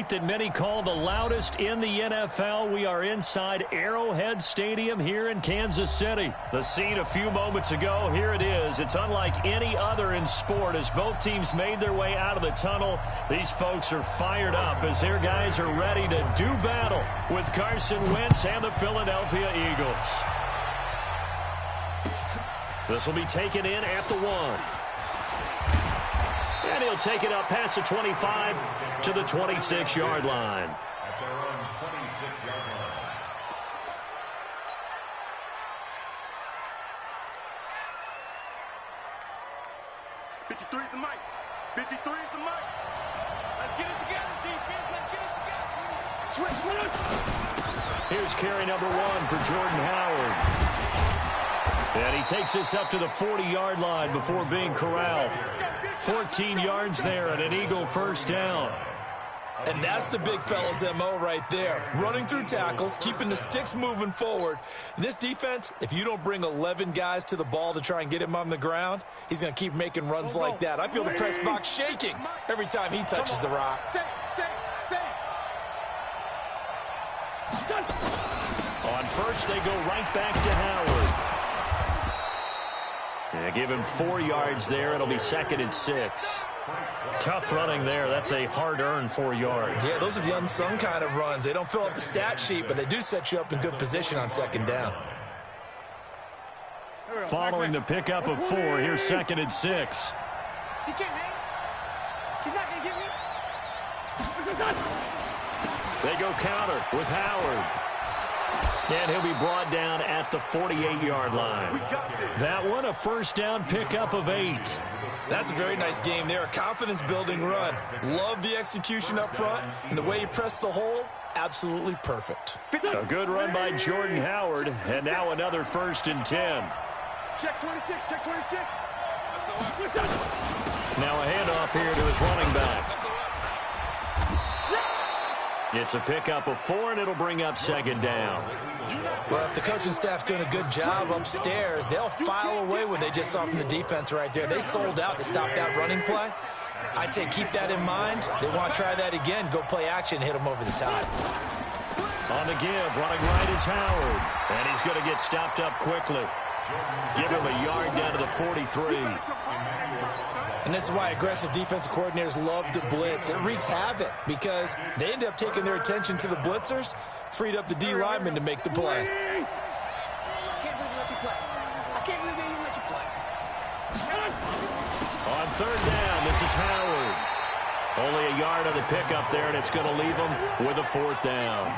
night that many call the loudest in the NFL. We are inside Arrowhead Stadium here in Kansas City. The scene a few moments ago, here it is. It's unlike any other in sport as both teams made their way out of the tunnel. These folks are fired up as their guys are ready to do battle with Carson Wentz and the Philadelphia Eagles. This will be taken in at the 1. And he'll take it up past the 25 to the 26-yard line. That's our own 26-yard line. '53 is the mic. '53 is the mic. Let's get it together, defense. Let's get it together. Switch. Here's carry number 1 for Jordan Howard. And he takes this up to the 40-yard line before being corralled. 14 yards there and an Eagle first down. And that's the big fella's MO right there. Running through tackles, keeping the sticks moving forward. This defense, if you don't bring 11 guys to the ball to try and get him on the ground, he's going to keep making runs like that. I feel the press box shaking every time he touches the rock. On first, they go right back to Howard. Yeah, give him 4 yards there. It'll be 2nd and 6. Tough running there. That's a hard-earned 4 yards. Yeah, those are the unsung kind of runs. They don't fill up the stat sheet, but they do set you up in good position on 2nd down. Following the pickup of 4, here's 2nd and 6. He can't hang. He's not going to get me. They go counter with Howard. And he'll be brought down at the 48-yard line. That one, a first down pickup of 8. That's a very nice game there. A confidence-building run. Love the execution up front. And the way he pressed the hole, absolutely perfect. A good run by Jordan Howard. And now another 1st and 10. Check 26, check 26. Now a handoff here to his running back. It's a pickup of 4, and it'll bring up 2nd down. Well, if the coaching staff's doing a good job upstairs, they'll file away what they just saw from the defense right there. They sold out to stop that running play. I'd say keep that in mind. They want to try that again. Go play action, hit them over the top. On the give, running right is Howard. And he's going to get stopped up quickly. Give him a yard down to the 43. And this is why aggressive defensive coordinators love to blitz. It wreaks havoc because they end up taking their attention to the blitzers, freed up the D lineman to make the play. I can't believe they let you play. I can't believe they even let you play. On 3rd down, this is Howard. Only a yard on the pickup there, and it's going to leave him with a 4th down.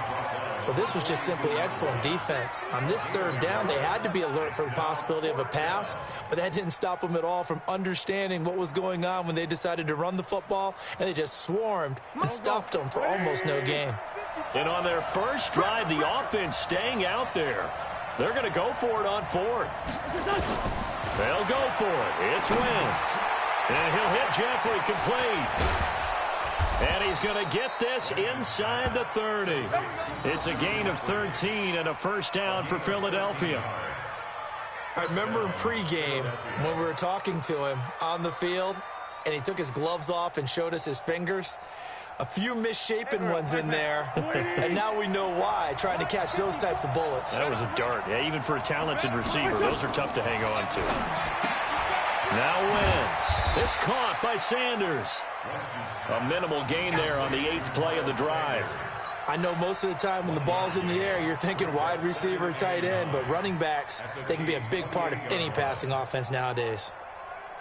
Well, this was just simply excellent defense. On this 3rd down, they had to be alert for the possibility of a pass, but that didn't stop them at all from understanding what was going on when they decided to run the football, and they just swarmed and stuffed them for almost no gain. And on their first drive, the offense staying out there. They're going to go for it on 4th. They'll go for it. It's Wentz. And he'll hit Jeffrey complete. And he's going to get this inside the 30. It's a gain of 13 and a first down for Philadelphia. I remember in pregame when we were talking to him on the field, and he took his gloves off and showed us his fingers. A few misshapen ones in there, and now we know why, trying to catch those types of bullets. That was a dart. Yeah, even for a talented receiver, those are tough to hang on to. Now Wentz. It's caught by Sanders. A minimal gain there on the 8th play of the drive. I know most of the time when the ball's in the air, you're thinking wide receiver, tight end, but running backs, they can be a big part of any passing offense nowadays.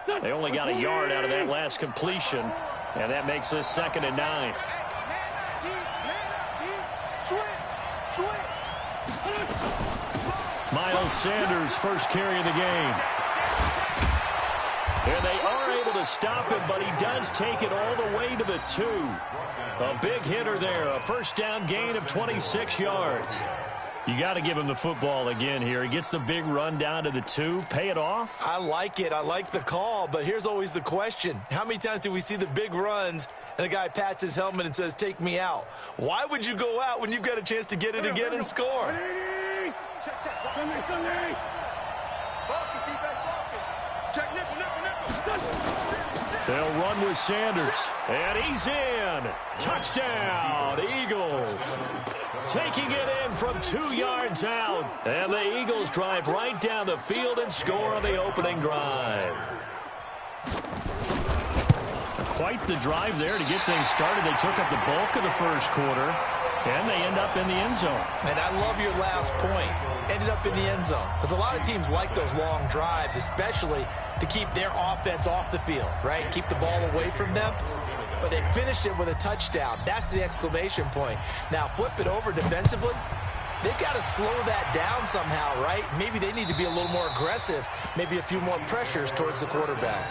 They only got a yard out of that last completion, and that makes this 2nd and 9. Miles Sanders, first carry of the game. And they are able to stop him, but he does take it all the way to the 2. A big hitter there, a first down gain of 26 yards. You got to give him the football again here. He gets the big run down to the 2. Pay it off. I like it. I like the call, but here's always the question. How many times do we see the big runs and the guy pats his helmet and says, take me out? Why would you go out when you've got a chance to get it again and score? Focus, defense, focus. Check nickel. They'll run with Sanders, and he's in. Touchdown. taking it in from 2 yards out. And the Eagles drive right down the field and score on the opening drive. Quite the drive there to get things started. They took up the bulk of the first quarter, and they end up in the end zone. And I love your last point. Ended up in the end zone. Because a lot of teams like those long drives, especially to keep their offense off the field, right? Keep the ball away from them. But they finished it with a touchdown. That's the exclamation point. Now, flip it over defensively. They've got to slow that down somehow, right? Maybe they need to be a little more aggressive. Maybe a few more pressures towards the quarterback.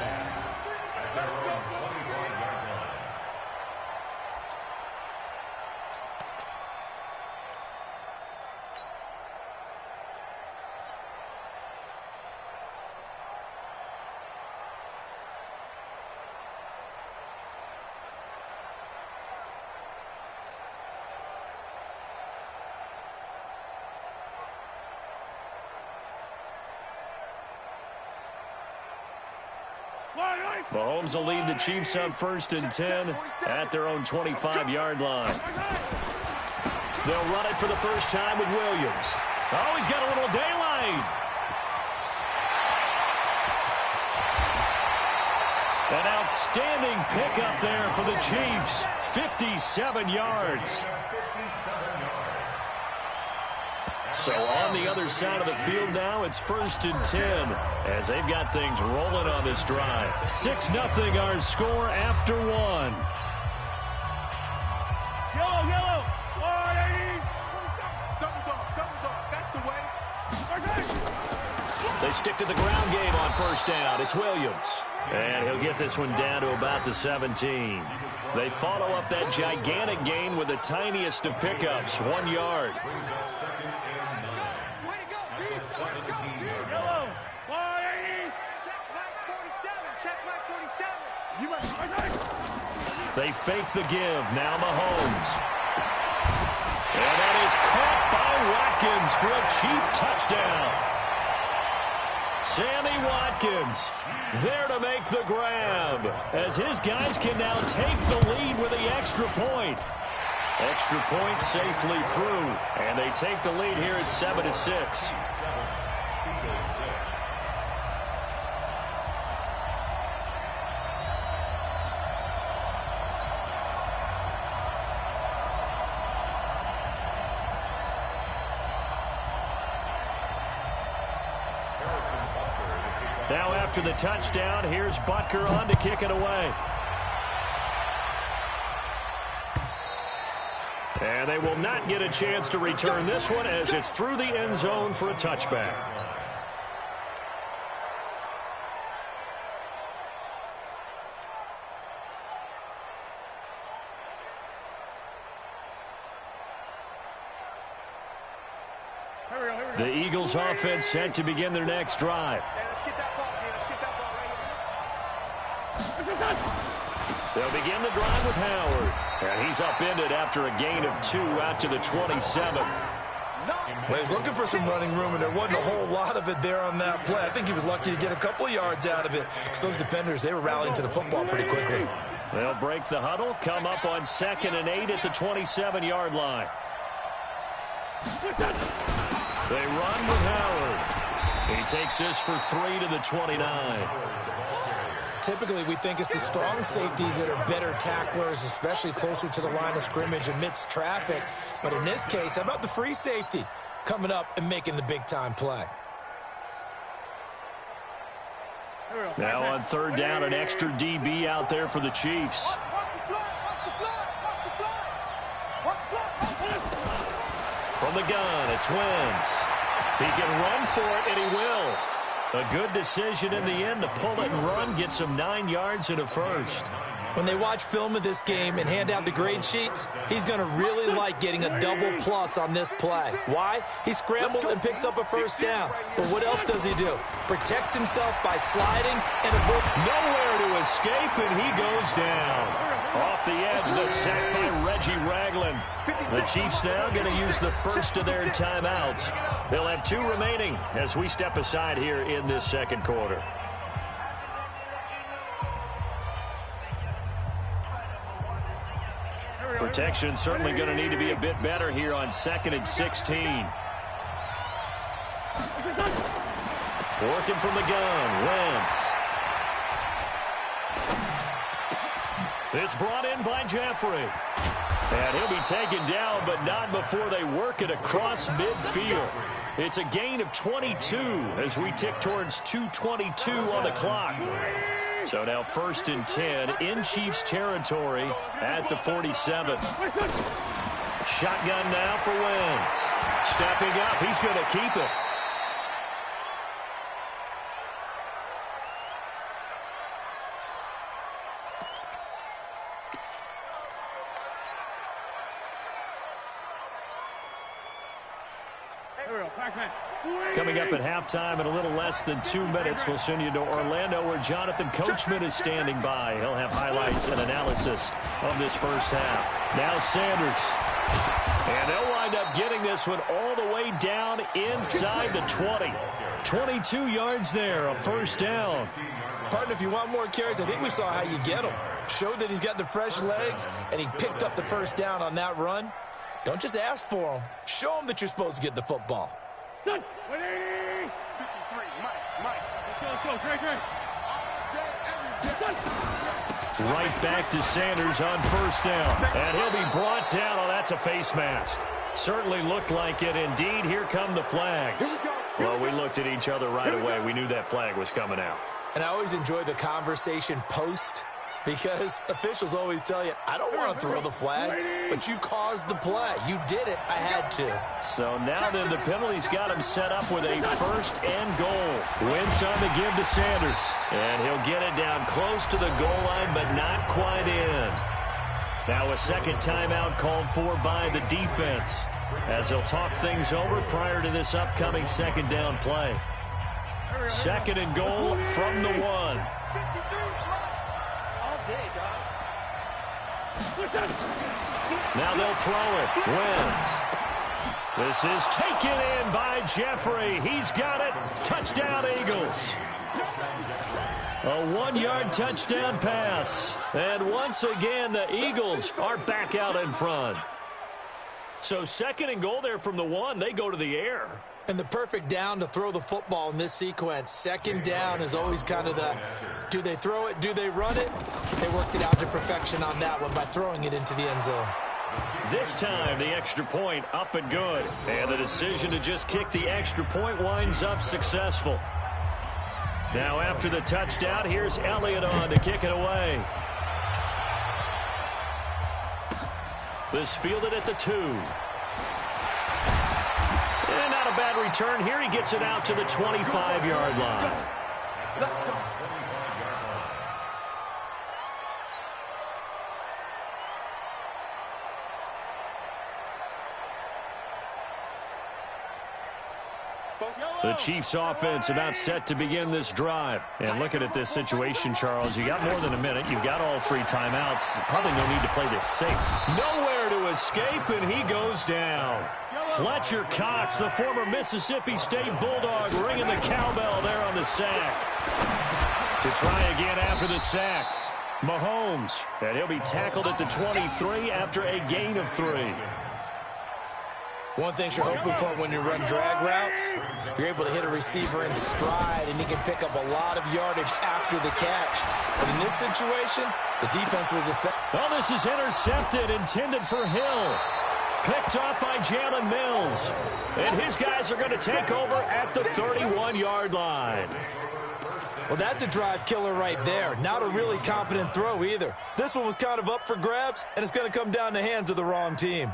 Mahomes will lead the Chiefs up 1st and 10 at their own 25-yard line. They'll run it for the first time with Williams. Oh, he's got a little daylight. An outstanding pickup there for the Chiefs. 57 yards. So on the other side of the field now, it's 1st and 10 as they've got things rolling on this drive. 6-0 our score after 1. Yellow. 180. Double dog. That's the way. They stick to the ground game on 1st down. It's Williams. And he'll get this one down to about the 17. They follow up that gigantic gain with the tiniest of pickups, 1 yard. Yellow. 180. Check flag 47. They fake the give. Now Mahomes. And that is caught by Watkins for a Chief touchdown. Sammy Watkins there to make the grab as his guys can now take the lead with the extra point. Extra point safely through, and they take the lead here at 7-6. Now after the touchdown, here's Butker on to kick it away. And they will not get a chance to return this one as it's through the end zone for a touchback. The Eagles offense set to begin their next drive. They'll begin the drive with Howard. And he's upended after a gain of 2 out to the 27. Well, he's looking for some running room, and there wasn't a whole lot of it there on that play. I think he was lucky to get a couple of yards out of it because those defenders, they were rallying to the football pretty quickly. They'll break the huddle, come up on 2nd and 8 at the 27-yard line. They run with Howard. He takes this for 3 to the 29. Typically, we think it's the strong safeties that are better tacklers, especially closer to the line of scrimmage amidst traffic. But in this case, how about the free safety coming up and making the big-time play? Now on 3rd down, an extra DB out there for the Chiefs. From the gun, it's Wentz. He can run for it, and he will. A good decision in the end to pull it and run, get some 9 yards and a first. When they watch film of this game and hand out the grade sheets, he's going to really like getting a double plus on this play. Why? He scrambles and picks up a first down. But what else does he do? Protects himself by sliding and nowhere to escape, and he goes down. Off the edge, the sack by Reggie Ragland. The Chiefs now going to use the first of their timeouts. They'll have 2 remaining as we step aside here in this second quarter. Protection certainly going to need to be a bit better here on 2nd and 16. Working from the gun, Wentz. It's brought in by Jeffrey. And he'll be taken down, but not before they work it across midfield. It's a gain of 22 as we tick towards 2:22 on the clock. So now 1st and 10 in Chiefs territory at the 47. Shotgun now for Wentz. Stepping up, he's going to keep it. Coming up at halftime in a little less than 2 minutes, we'll send you to Orlando where Jonathan Coachman is standing by. He'll have highlights and analysis of this first half. Now Sanders. And they'll wind up getting this one all the way down inside the 20. 22 yards there, a first down. Partner, if you want more carries, I think we saw how you get them. Showed that he's got the fresh legs, and he picked up the first down on that run. Don't just ask for them. Show them that you're supposed to get the football. Done. 180. 53, Mike. Let's go. Trey. Right back to Sanders on first down. And he'll be brought down. Oh, that's a face mask. Certainly looked like it. Indeed, here come the flags. Well, we looked at each other right away. We knew that flag was coming out. And I always enjoy the conversation post, because officials always tell you, I don't want to throw the flag, but you caused the play. You did it. I had to. So now then the penalty's got him set up with a 1st and goal. Wentz on the give to Sanders. And he'll get it down close to the goal line, but not quite in. Now a second timeout called for by the defense as they'll talk things over prior to this upcoming 2nd down play. 2nd and goal from the 1. Now they'll throw it. Wentz. This is taken in by Jeffrey. He's got it. Touchdown, Eagles. A 1-yard touchdown pass. And once again, the Eagles are back out in front. So 2nd and goal there from the 1. They go to the air. And the perfect down to throw the football in this sequence. 2nd down is always kind of the, do they throw it, do they run it? They worked it out to perfection on that one by throwing it into the end zone. This time, the extra point up and good. And the decision to just kick the extra point winds up successful. Now after the touchdown, here's Elliott on to kick it away. This fielded at the 2. And not a bad return here. He gets it out to the 25-yard line. The Chiefs offense about set to begin this drive. And looking at this situation, Charles, you got more than a minute. You've got all 3 timeouts. Probably no need to play this safe. Nowhere to escape, and he goes down. Fletcher Cox, the former Mississippi State Bulldog, ringing the cowbell there on the sack. To try again after the sack, Mahomes. And he'll be tackled at the 23 after a gain of 3. One thing you're hoping for when you run drag routes, you're able to hit a receiver in stride, and he can pick up a lot of yardage after the catch. But in this situation, the defense was effective. Well, this is intercepted, intended for Hill. Picked off by Jalen Mills. And his guys are going to take over at the 31-yard line. Well, that's a drive killer right there. Not a really confident throw either. This one was kind of up for grabs, and it's going to come down the hands of the wrong team.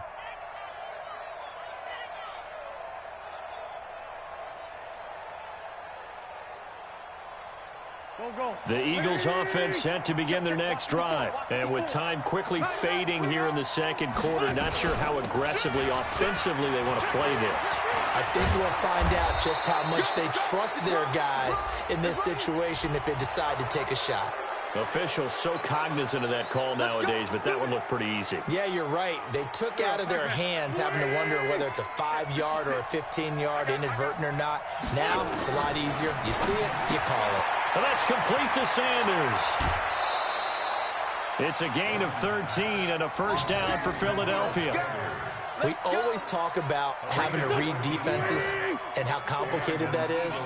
The Eagles offense set to begin their next drive. And with time quickly fading here in the 2nd quarter, not sure how aggressively, offensively they want to play this. I think we'll find out just how much they trust their guys in this situation if they decide to take a shot. Officials so cognizant of that call nowadays, but that one looked pretty easy. Yeah, you're right. They took out of their hands having to wonder whether it's a 5-yard or a 15-yard inadvertent or not. Now it's a lot easier. You see it, you call it. And that's complete to Sanders. It's a gain of 13 and a first down for Philadelphia. We always talk about having to read defenses and how complicated that is.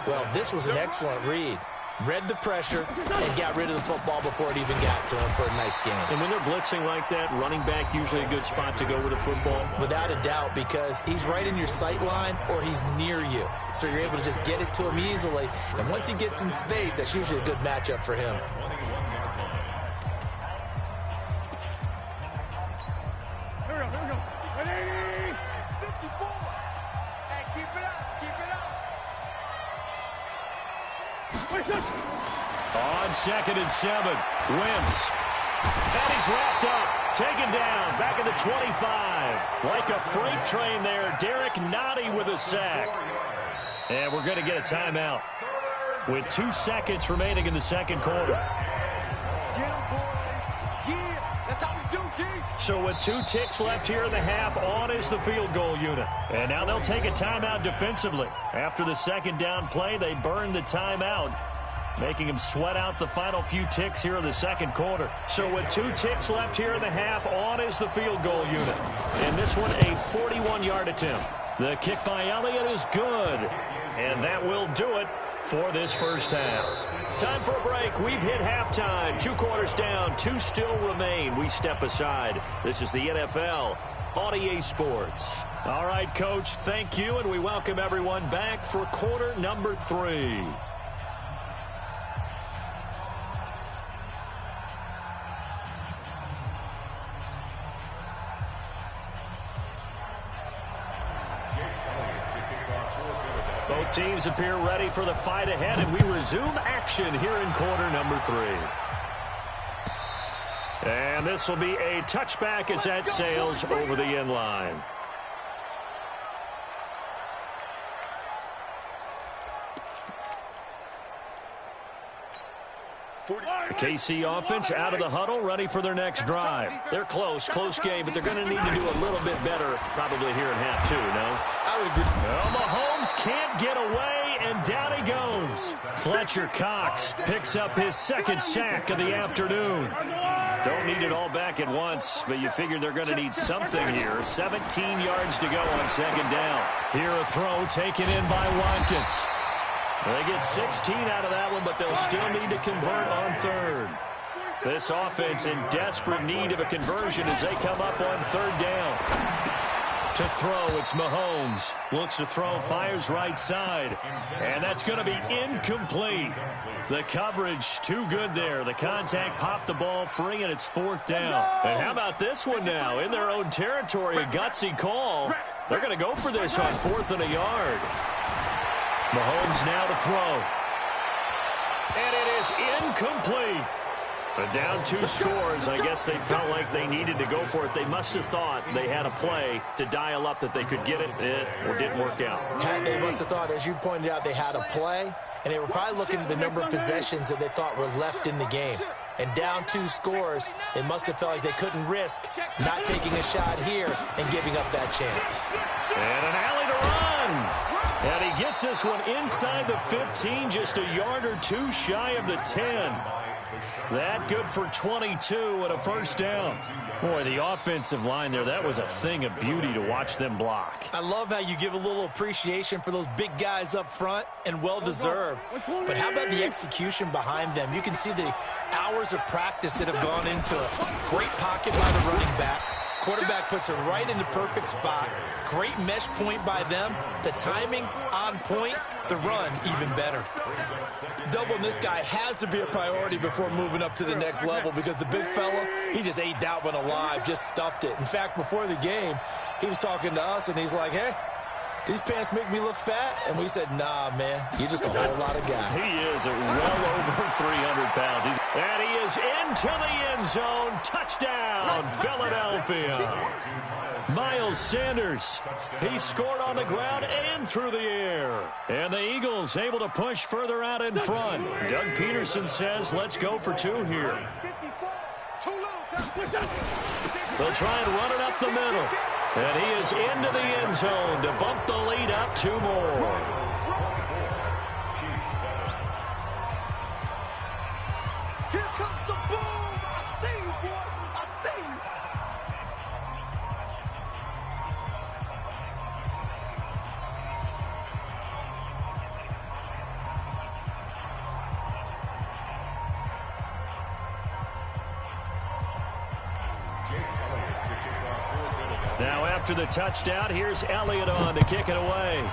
Well, this was an excellent read. Read the pressure and got rid of the football before it even got to him for a nice game. And when they're blitzing like that, running back usually a good spot to go with the football? Without a doubt, because he's right in your sight line or he's near you. So you're able to just get it to him easily. And once he gets in space, that's usually a good matchup for him. Here we go. 54. Hey, keep it up. On 2nd and 7, Wentz. And he's wrapped up, taken down, back at the 25. Like a freight train there, Derek Nottie with a sack. And we're going to get a timeout with 2 seconds remaining in the second quarter. Get him, boys. Yeah, that's how we do, G. So with 2 ticks left here in the half, on is the field goal unit. And now they'll take a timeout defensively. After the second down play, they burn the timeout, making them sweat out the final few ticks here in the second quarter. So with 2 ticks left here in the half, on is the field goal unit. And this one, a 41-yard attempt. The kick by Elliott is good. And that will do it for this first half. Time for a break. We've hit halftime. 2 quarters down, 2 still remain. We step aside. This is the NFL on EA Sports. All right, Coach, thank you, and we welcome everyone back for quarter number 3. Both teams appear ready for the fight ahead, and we resume action here in quarter number 3. And this will be a touchback as that sails over the end line. The KC offense out of the huddle, ready for their next drive. They're close game, but they're going to need to do a little bit better probably here in half 2, no? I would agree. Well, Mahomes can't get away, and down he goes. Fletcher Cox picks up his 2nd sack of the afternoon. Don't need it all back at once, but you figure they're going to need something here. 17 yards to go on 2nd down. Here a throw taken in by Watkins. They get 16 out of that one, but they'll still need to convert on 3rd. This offense in desperate need of a conversion as they come up on 3rd down. To throw, it's Mahomes. Looks to throw, fires right side. And that's going to be incomplete. The coverage too good there. The contact popped the ball free, and it's 4th down. And how about this one now? In their own territory, a gutsy call. They're going to go for this on 4th and a yard. Mahomes now to throw. And it is incomplete. But down 2 scores, I guess they felt like they needed to go for it. They must have thought they had a play to dial up that they could get it. It didn't work out. They must have thought, as you pointed out, they had a play, and they were probably looking at the number of possessions that they thought were left in the game. And down 2 scores, they must have felt like they couldn't risk not taking a shot here and giving up that chance. And an alley to run. And he gets this one inside the 15, just a yard or 2 shy of the 10. That good for 22 and a first down. Boy, the offensive line there, that was a thing of beauty to watch them block. I love how you give a little appreciation for those big guys up front, and well-deserved. But how about the execution behind them? You can see the hours of practice that have gone into it. Great pocket by the running back. Quarterback puts it right in the perfect spot. Great mesh point by them. The timing on point. The run even better. Doubling this guy has to be a priority before moving up to the next level, because the big fella, he just ate that one alive, just stuffed it. In fact, before the game, he was talking to us, and he's like, hey, these pants make me look fat. And we said, nah, man, you're just a whole lot of guy. He is well over 300 pounds. And he is into the end zone. Touchdown, Philadelphia. Miles Sanders, he scored on the ground and through the air. And the Eagles able to push further out in front. Doug Peterson says, let's go for 2 here. They'll try and run it up the middle. And he is into the end zone to bump the lead up 2 more. Here comes the boom. I see Now after the touchdown, here's Elliott on to kick it away.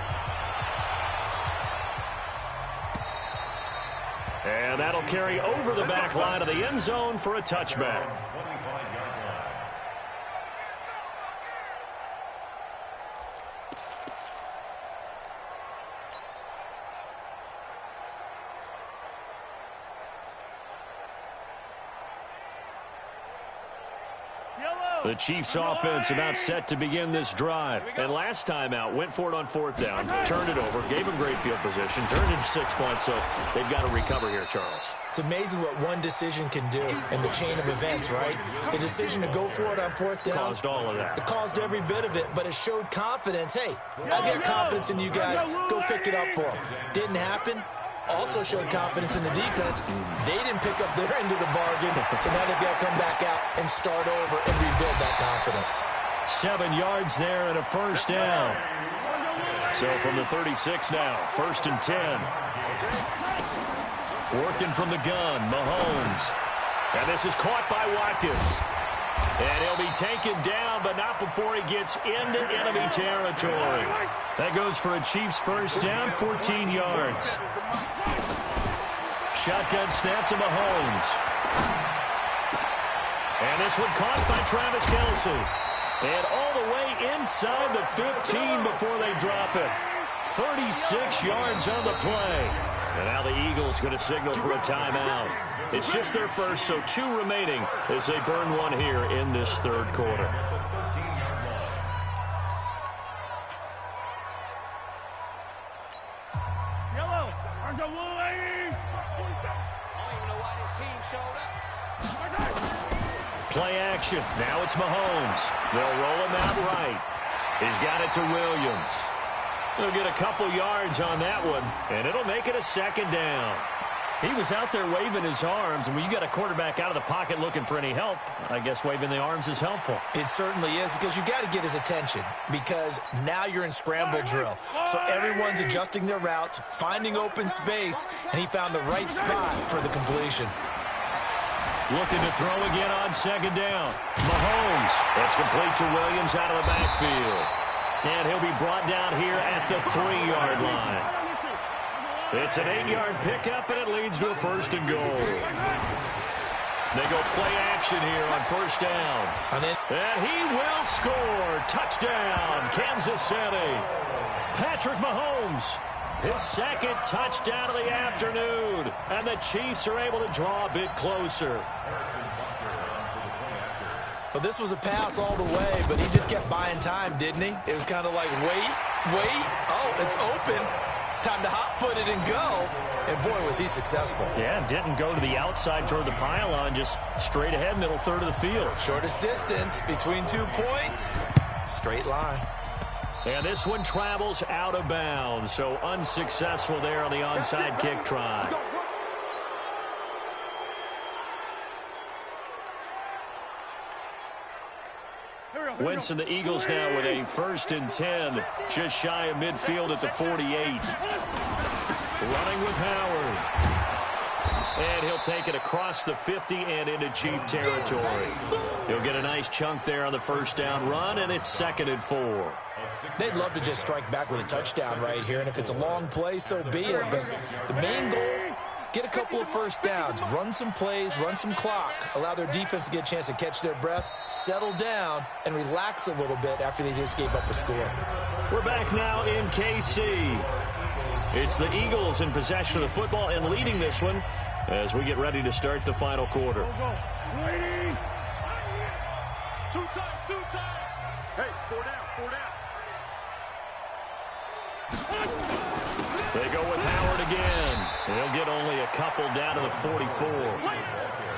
And that'll carry over the back line of the end zone for a touchback. The Chiefs offense about set to begin this drive. And last time out, went for it on 4th down, turned it over, gave them great field position, turned into 6 points, so they've got to recover here, Charles. It's amazing what one decision can do in the chain of events, right? The decision to go for it on 4th down. Caused all of that. It caused every bit of it, but it showed confidence. Hey, I got confidence in you guys. Go pick it up for them. Didn't happen. Also showed confidence in the defense. They didn't pick up their end of the bargain, so now they've got to come back out and start over and rebuild that confidence. 7 yards there and a 1st down. So from the 36 now, 1st and 10. Working from the gun, Mahomes. And this is caught by Watkins. And he'll be taken down, but not before he gets into enemy territory. That goes for a Chiefs 1st down, 14 yards. Shotgun snap to Mahomes. And this one caught by Travis Kelce. And all the way inside the 15 before they drop it. 36 yards on the play. And now the Eagles going to signal for a timeout. It's just their first, so 2 remaining as they burn one here in this 3rd quarter. Yellow, orange and blue, ladies. I don't even know why this team showed up. Play action. Now it's Mahomes. They'll roll him out right. He's got it to Williams. They'll get a couple yards on that one, and it'll make it a 2nd down. He was out there waving his arms, and when you got a quarterback out of the pocket looking for any help, I guess waving the arms is helpful. It certainly is, because you got to get his attention, because now you're in scramble drill. So everyone's adjusting their routes, finding open space, and he found the right spot for the completion. Looking to throw again on 2nd down. Mahomes. That's complete to Williams out of the backfield. And he'll be brought down here at the 3-yard line. It's an 8-yard pickup, and it leads to a 1st and goal. They go play action here on 1st down. And he will score. Touchdown, Kansas City. Patrick Mahomes. His 2nd touchdown of the afternoon. And the Chiefs are able to draw a bit closer. Well, this was a pass all the way, but he just kept buying time, didn't he? It was kind of like, wait. Oh, it's open. Time to hot-foot it and go. And, boy, was he successful. Yeah, didn't go to the outside toward the pylon, just straight ahead, middle third of the field. Shortest distance between 2 points. Straight line. And this one travels out of bounds, so unsuccessful there on the onside kick try. Wentz and the Eagles now with a 1st and 10, just shy of midfield at the 48. Running with Howard. And he'll take it across the 50 and into Chief territory. He'll get a nice chunk there on the 1st down run, and it's 2nd and 4. They'd love to just strike back with a touchdown right here, and if it's a long play, so be it. But the main goal, get a couple of 1st downs, run some plays, run some clock, allow their defense to get a chance to catch their breath, settle down, and relax a little bit after they just gave up a score. We're back now in KC. It's the Eagles in possession of the football and leading this one as we get ready to start the final quarter. Two times. Hey, 4 down. They go with Howard again. They'll get only a couple down to the 44.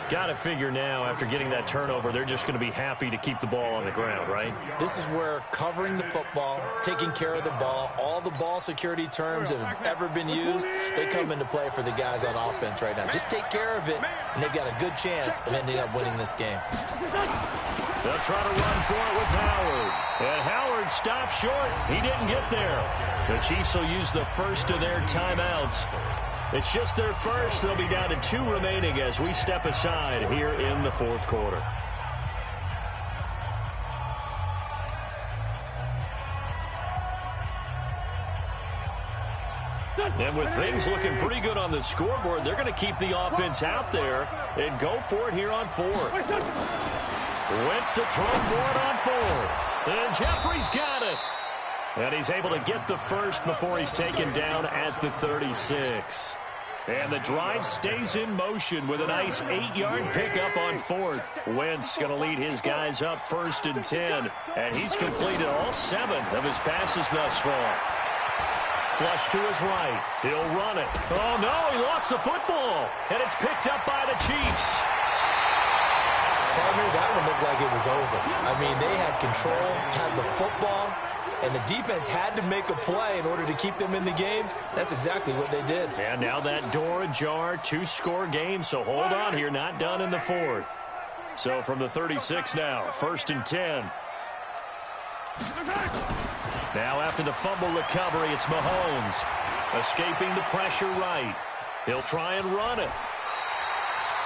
Got to figure now, after getting that turnover, they're just going to be happy to keep the ball on the ground, right? This is where covering the football, taking care of the ball, all the ball security terms that have ever been used, they come into play for the guys on offense right now. Just take care of it, and they've got a good chance of ending up winning this game. They'll try to run for it with Howard. And Howard stopped short. He didn't get there. The Chiefs will use the first of their timeouts. It's just their first. They'll be down to 2 remaining as we step aside here in the 4th quarter. And with things looking pretty good on the scoreboard, they're going to keep the offense out there and go for it here on fourth. Wentz to throw for it on fourth. And Jeffrey's got it. And he's able to get the first before he's taken down at the 36. And the drive stays in motion with a nice 8-yard pickup on fourth. Wentz going to lead his guys up 1st and 10. And he's completed all 7 of his passes thus far. Flush to his right. He'll run it. Oh, no, he lost the football. And it's picked up by the Chiefs. Partner, that one looked like it was over. I mean, they had control, had the football, and the defense had to make a play in order to keep them in the game. That's exactly what they did. And now that door ajar, 2-score game, so hold on here, not done in the fourth. So from the 36 now, 1st and 10. Now after the fumble recovery, it's Mahomes. Escaping the pressure right. He'll try and run it.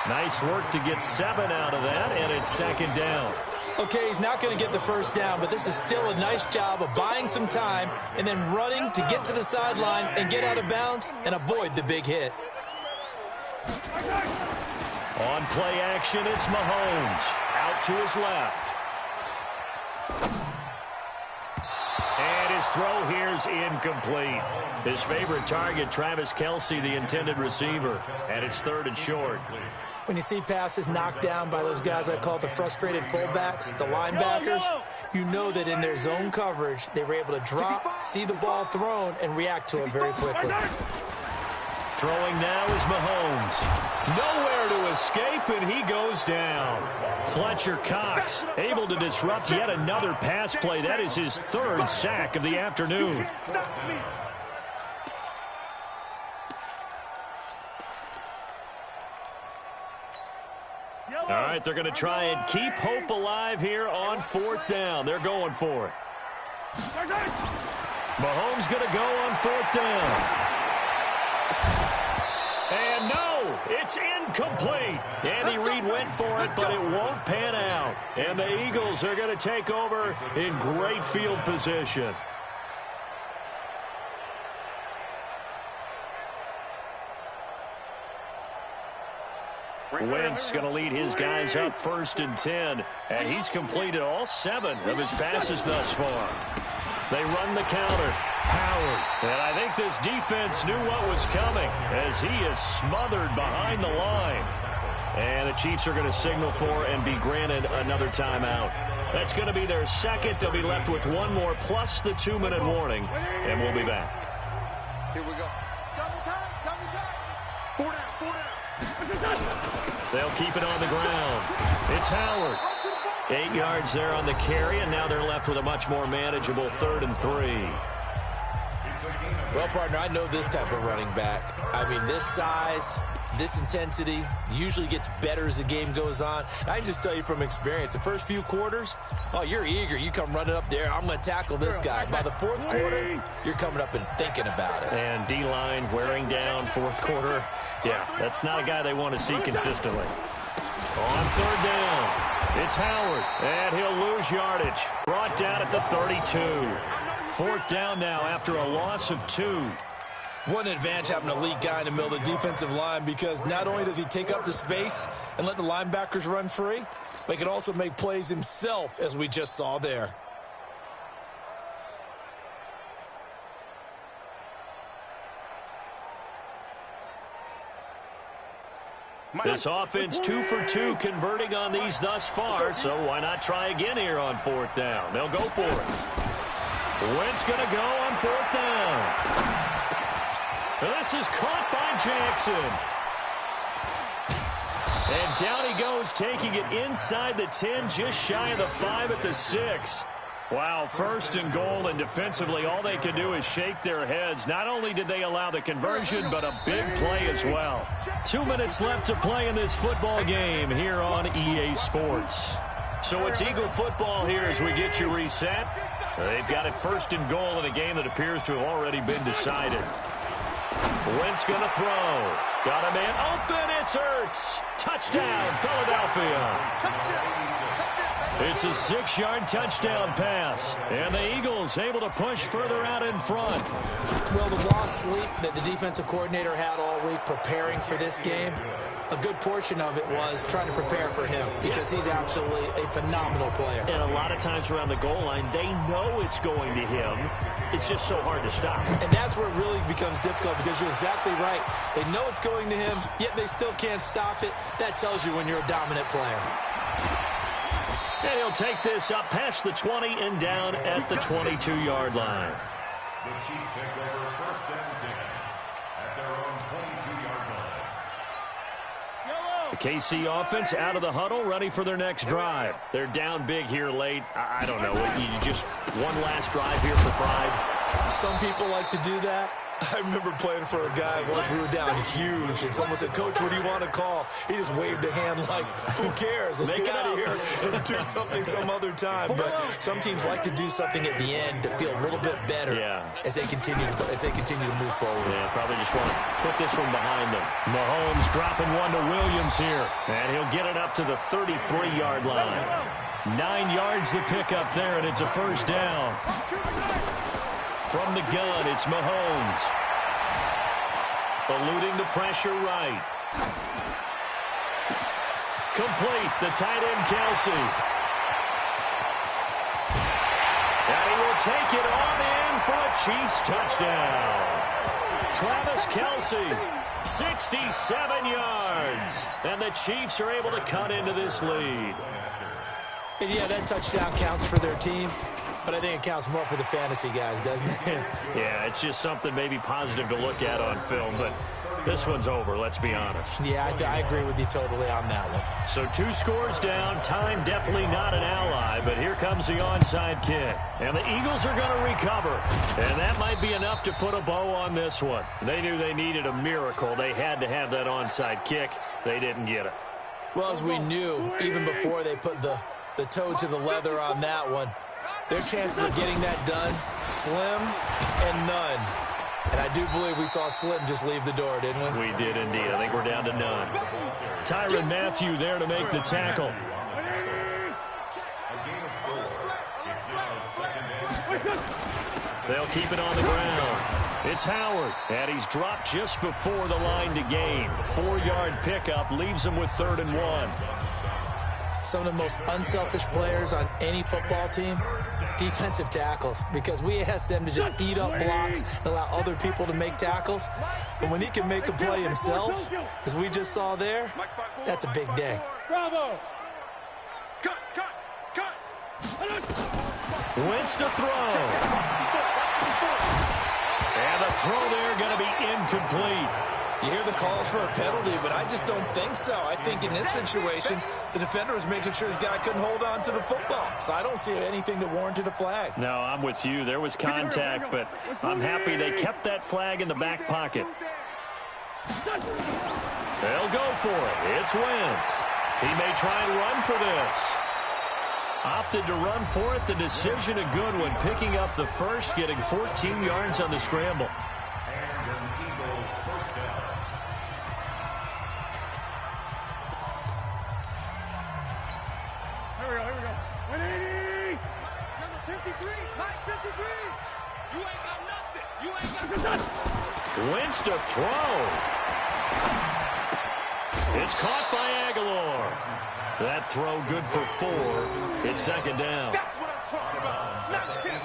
Nice work to get 7 out of that, and it's 2nd down. Okay, he's not going to get the first down, but this is still a nice job of buying some time and then running to get to the sideline and get out of bounds and avoid the big hit. On play action, it's Mahomes. Out to his left. And his throw here's incomplete. His favorite target, Travis Kelce, the intended receiver. And it's 3rd and short. When you see passes knocked down by those guys I call the frustrated fullbacks, the linebackers, you know that in their zone coverage, they were able to drop, see the ball thrown, and react to it very quickly. Throwing now is Mahomes. Nowhere to escape, and he goes down. Fletcher Cox able to disrupt yet another pass play. That is his 3rd sack of the afternoon. All right, they're going to try and keep hope alive here on 4th down. They're going for it. Mahomes going to go on 4th down. And no, it's incomplete. Andy Reid went for it, but it won't pan out. And the Eagles are going to take over in great field position. Wentz going to lead his guys up 1st and 10, and he's completed all 7 of his passes thus far. They run the counter. Howard. And I think this defense knew what was coming as he is smothered behind the line. And the Chiefs are going to signal for and be granted another timeout. That's going to be their 2nd. They'll be left with 1 more plus the 2-minute warning, and we'll be back. Here we go. Double time, double time. 4 down, 4 down. They'll keep it on the ground. It's Howard. 8 yards there on the carry, and now they're left with a much more manageable 3rd and 3. Well, partner, I know this type of running back. I mean, this size, this intensity usually gets better as the game goes on. I can just tell you from experience, the first few quarters, oh, you're eager. You come running up there, I'm going to tackle this guy. By the 4th quarter, you're coming up and thinking about it. And D-line wearing down 4th quarter. Yeah, that's not a guy they want to see consistently. On 3rd down, it's Howard, and he'll lose yardage. Brought down at the 32. 4th down now after a loss of 2. What an advantage having an elite guy in the middle of the defensive line, because not only does he take up the space and let the linebackers run free, but he can also make plays himself, as we just saw there. This offense 2 for 2 converting on these thus far, so why not try again here on 4th down? They'll go for it. Wentz going to go on 4th down. This is caught by Jackson. And down he goes, taking it inside the 10, just shy of the 5 at the 6. Wow, 1st and goal, and defensively all they can do is shake their heads. Not only did they allow the conversion, but a big play as well. 2 minutes left to play in this football game here on EA Sports. So it's Eagle football here as we get you reset. They've got it 1st and goal in a game that appears to have already been decided. Wentz going to throw. Got a man open. It's Ertz. Touchdown, Philadelphia. It's a 6-yard touchdown pass. And the Eagles able to push further out in front. Well, the lost sleep that the defensive coordinator had all week preparing for this game, a good portion of it was trying to prepare for him because he's absolutely a phenomenal player. And a lot of times around the goal line, they know it's going to him. It's just so hard to stop. And that's where it really becomes difficult because you're exactly right. They know it's going to him, yet they still can't stop it. That tells you when you're a dominant player. And he'll take this up past the 20 and down at the 22-yard line. The Chiefs take over first and 10 at their own 22-yard line. The KC offense out of the huddle, ready for their next drive. They're down big here late. I don't know. You just one last drive here for pride. Some people like to do that. I remember playing for a guy once. We were down huge, and someone said, "Coach, what do you want to call?" He just waved a hand like, "Who cares? Let's get out of here and do something some other time." But some teams like to do something at the end to feel a little bit better as they continue to move forward. Yeah, probably just want to put this one behind them. Mahomes dropping one to Williams here, and he'll get it up to the 33-yard line. 9 yards to pick up there, and it's a first down. From the gun, it's Mahomes. Eluding the pressure right. Complete, the tight end, Kelsey. And he will take it on in for a Chiefs touchdown. Travis Kelsey, 67 yards. And the Chiefs are able to cut into this lead. And yeah, that touchdown counts for their team. But I think it counts more for the fantasy guys, doesn't it? Yeah, it's just something maybe positive to look at on film, but this one's over, let's be honest. Yeah, I agree with you totally on that one. So 2 scores down, time definitely not an ally, but here comes the onside kick. And the Eagles are going to recover, and that might be enough to put a bow on this one. They knew they needed a miracle. They had to have that onside kick. They didn't get it. Well, as we knew, even before they put the toe to the leather on that one, their chances of getting that done, slim and none. And I do believe we saw Slim just leave the door, didn't we? We did indeed. I think we're down to none. Tyrann Mathieu there to make the tackle. They'll keep it on the ground. It's Howard, and he's dropped just before the line to gain. 4-yard pickup leaves him with 3rd and 1. Some of the most unselfish players on any football team, defensive tackles, because we ask them to just eat up blocks and allow other people to make tackles. But when he can make a play himself, as we just saw there, that's a big day. Bravo! Cut! Wentz to throw. And the throw there going to be incomplete. You hear the calls for a penalty, but I just don't think so. I think in this situation, the defender was making sure his guy couldn't hold on to the football. So I don't see anything that warranted a flag. No, I'm with you. There was contact, but I'm happy they kept that flag in the back pocket. They'll go for it. It's Wentz. He may try and run for this. Opted to run for it. The decision a good one. Picking up the first, getting 14 yards on the scramble. Here we go. 180! Number 53! Mike 53! You ain't got nothing! You ain't got nothing! Wentz to throw. It's caught by Aguilar. That throw good for 4. It's 2nd down. That's what I'm talking about! Not him!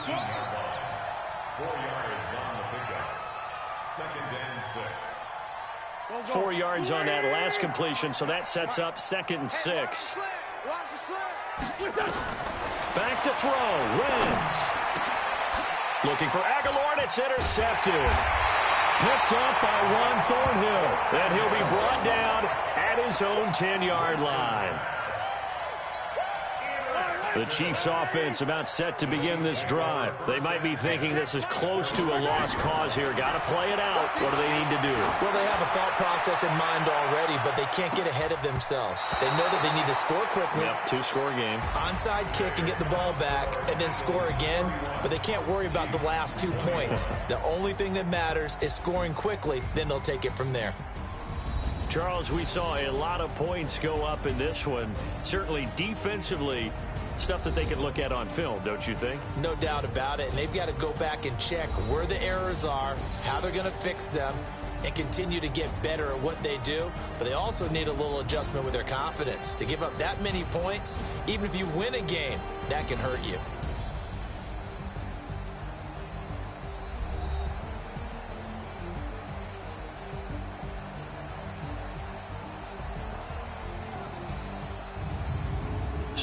4 yards on the pickup. 2nd and 6. 4 yards on that last completion, so that sets up 2nd and 6. Watch the slant! Back to throw. Wentz. Looking for Aguilar, and it's intercepted. Picked up by Juan Thornhill. And he'll be brought down at his own 10-yard line. The Chiefs offense about set to begin this drive. They might be thinking this is close to a lost cause here. Got to play it out. What do they need to do? Well, they have a thought process in mind already, but they can't get ahead of themselves. They know that they need to score quickly. Yep, 2-score game. Onside kick and get the ball back and then score again, but they can't worry about the last 2 points. The only thing that matters is scoring quickly, then they'll take it from there. Charles, we saw a lot of points go up in this one. Certainly defensively, Stuff that they can look at on film, don't you think? No doubt about it. And they've got to go back and check where the errors are, how they're going to fix them, and continue to get better at what they do. But they also need a little adjustment with their confidence. To give up that many points, even if you win a game, that can hurt you.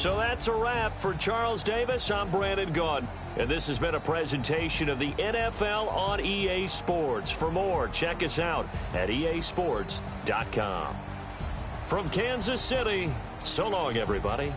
So that's a wrap. For Charles Davis, I'm Brandon Gaudin. And this has been a presentation of the NFL on EA Sports. For more, check us out at easports.com. From Kansas City, so long, everybody.